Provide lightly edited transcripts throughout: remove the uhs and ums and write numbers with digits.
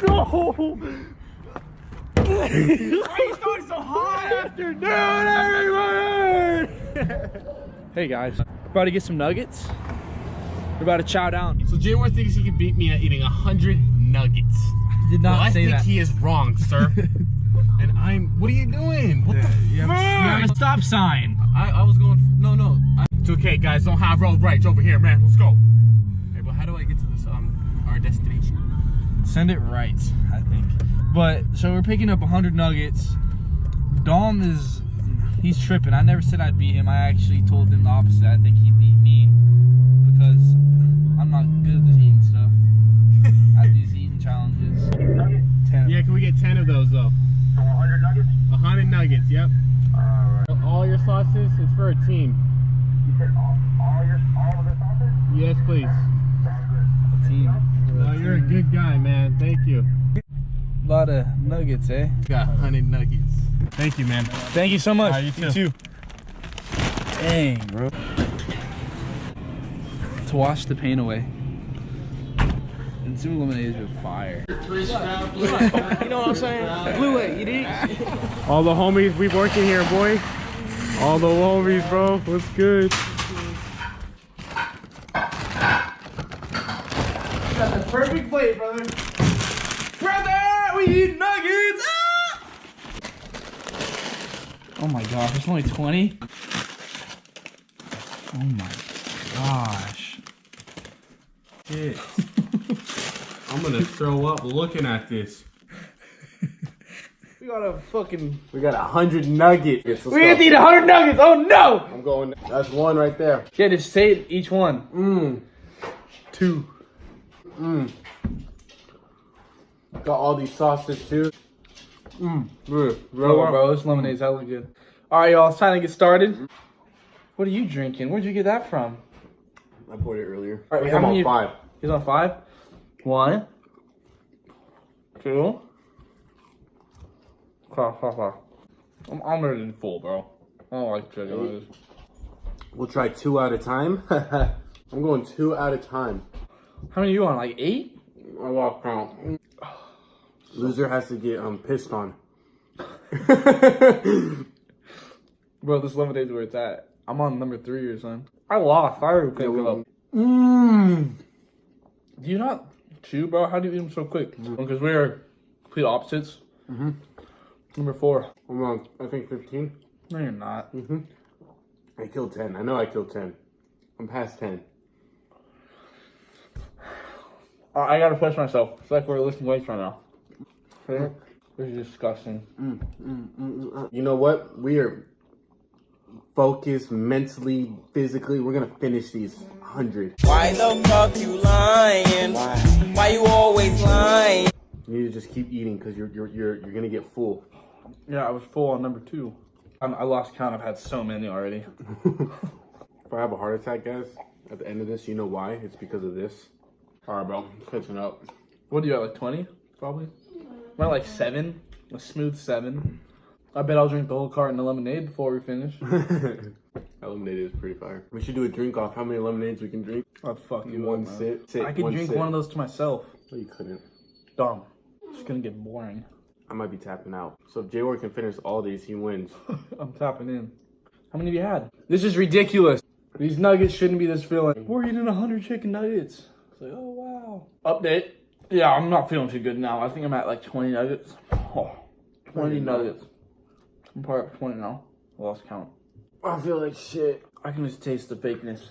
No! Why are you going so hot? Afternoon, everybody! Hey guys, we're about to get some nuggets. We're about to chow down. So J-War thinks he can beat me at eating 100 nuggets. I did not say that. I think he is wrong, sir. And what are you doing? What the fuck? You have a stop sign. I was going, no. It's okay, guys, don't have road rage over here, man. Let's go. Hey, but how do I get to this, our destination? Send it right, I think. But, so we're picking up 100 nuggets. Dom he's tripping. I never said I'd beat him. I actually told him the opposite. I think he beat me because I'm not good at this eating stuff. At these eating challenges. 10. Yeah, can we get 10 of those, though? 100 nuggets? 100 nuggets, yep. Alright. All your sauces is for a team. You said all of the sauces? Yes, please. Sounds good. Team. Oh, you're a good guy, man. Thank you. A lot of nuggets, eh? Got 100 nuggets. Thank you, man. Thank you so much. You too. Dang, bro. To wash the pain away. And some lemonade with fire. You know what I'm saying? Blue way, you dig? All the homies, we working here, boy. All the homies, bro. What's good? Got the perfect plate, brother. Brother, we eat nuggets. Ah! Oh my gosh, there's only 20. Oh my gosh. Shit. I'm gonna throw up looking at this. We got a fucking. We got 100 nuggets. We have to eat 100 nuggets. Oh no! I'm going. That's one right there. Yeah, just say it, each one. 2. Got all these sauces too. Bro, this lemonade's hella good. All right, y'all, it's time to get started. What are you drinking? Where'd you get that from? I poured it earlier. All right, I'm on 5. He's on 5. 1, 2. I'm already full, bro. I don't like chicken. We'll try 2 at a time. I'm going 2 at a time. How many are you on? Like 8? I lost count. Loser has to get pissed on. Bro, this lemonade's where it's at. I'm on number 3 or something. I lost. I already picked it up. Do you not chew, bro? How do you eat them so quick? Because we are complete opposites. Number 4. I'm on, I think 15. No, you're not. I killed 10. I know I killed 10. I'm past 10. I gotta push myself. It's like we're lifting weights right now. This is disgusting. You know what? We are focused mentally, physically. We're gonna finish these 100. Why the fuck you lying? Why you always lying? You need to just keep eating because you're gonna get full. Yeah, I was full on number 2. I lost count. I've had so many already. If I have a heart attack, guys, at the end of this, you know why? It's because of this. All right, bro. Catching up. What are you at, like 20? Probably? I'm at like 7. A smooth 7. I bet I'll drink the whole carton of lemonade before we finish. That lemonade is pretty fire. We should do a drink off how many lemonades we can drink. I'd fuck you One up, sip. I could drink one of those to myself. No, you couldn't. Dumb. It's gonna get boring. I might be tapping out. So if J-War can finish all these, he wins. I'm tapping in. How many have you had? This is ridiculous. These nuggets shouldn't be this filling. We're eating 100 chicken nuggets. It's like, oh wow. Update. Yeah, I'm not feeling too good now. I think I'm at like 20 nuggets. Oh, 20 nuggets. I'm part of 20 now. I lost count. I feel like shit. I can just taste the fakeness.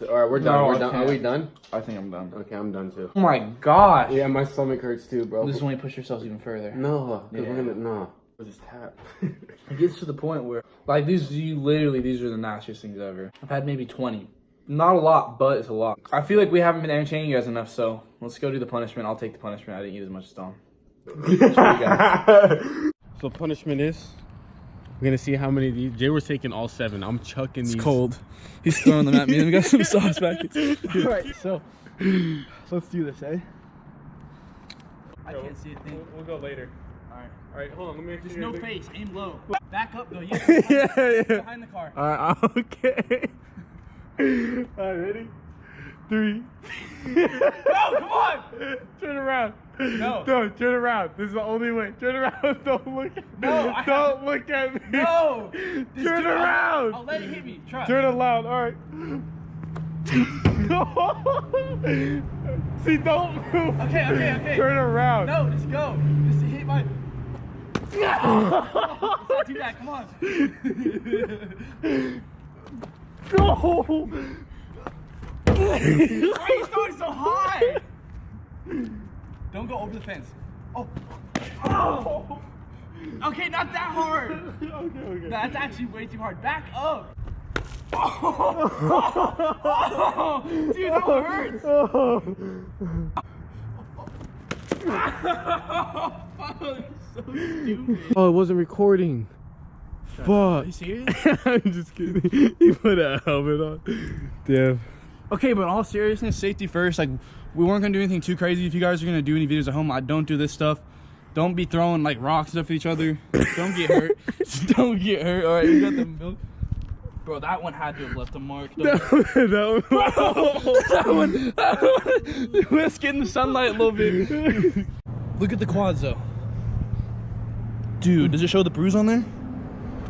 All right, we're done. No, we're I done. can't. Are we done? I think I'm done. Okay, I'm done too. Oh my gosh. Yeah, my stomach hurts too, bro. This is when you push yourselves even further. No, because Yeah. we're gonna no. We'll just tap. It gets to the point where, like, these are the nastiest things ever. I've had maybe 20. Not a lot, but it's a lot. I feel like we haven't been entertaining you guys enough, so let's go do the punishment. I'll take the punishment. I didn't eat as much as Dom. So punishment is, we're gonna see how many of these. Jay was taking all 7. I'm chucking these. It's cold. He's throwing them at me. We got some sauce packets. Alright, so let's do this, eh? I can't see a thing. We'll go later. Alright, hold on. Let me. Just no face. Aim low. Back up though. Yeah. Yeah. Behind the car. Alright, okay. Alright, ready? 3. Go! Come on! Turn around. No. No, turn around. This is the only way. Turn around. Don't look at me. No, I Don't look at me. No. Turn around. I'll let it hit me. Trust. Turn it loud. All right. See, don't move. Okay. Turn around. No, just go. Just hit my. Let's not do that. Come on. Go. Why are you throwing so high? Don't go over the fence. Oh. Okay, not that hard. Okay. That's actually way too hard. Back up. Oh. Dude, that hurts. So stupid. Oh, it wasn't recording. Fuck. Are you serious? I'm just kidding. He put a helmet on. Damn. Okay, but in all seriousness, safety first. Like, we weren't gonna do anything too crazy. If you guys are gonna do any videos at home, I don't do this stuff. Don't be throwing like rocks and stuff at each other. Don't get hurt. Don't get hurt. All right, you got the milk. Bro, that one had to have left a mark. Though. that one whisk in the sunlight a little bit. Look at the quads though. Dude, does it show the bruise on there?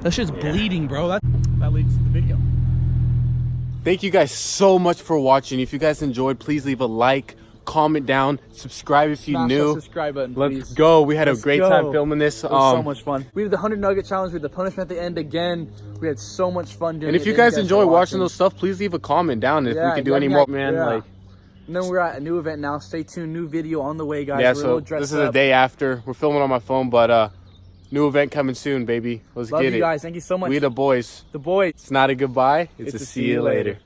That shit's bleeding, bro. That leads to the video. Thank you guys so much for watching. If you guys enjoyed, please leave a like, comment down, subscribe if you Smash new. that subscribe button, please. Let's go. We had a Let's great go. time filming this. It was so much fun. We did the 100 nugget challenge. We had the punishment at the end again. We had so much fun doing it. And if you Thank guys enjoy watching those stuff, please leave a comment down if we can do any more, man. Like, and then we're at a new event now. Stay tuned. New video on the way, guys. yeah, We're so all dressed this is the up. day after. We're filming on my phone, but new event coming soon, baby. Let's Love get you it. guys. Thank you so much. We the boys. The boys. It's not a goodbye. It's a see you later.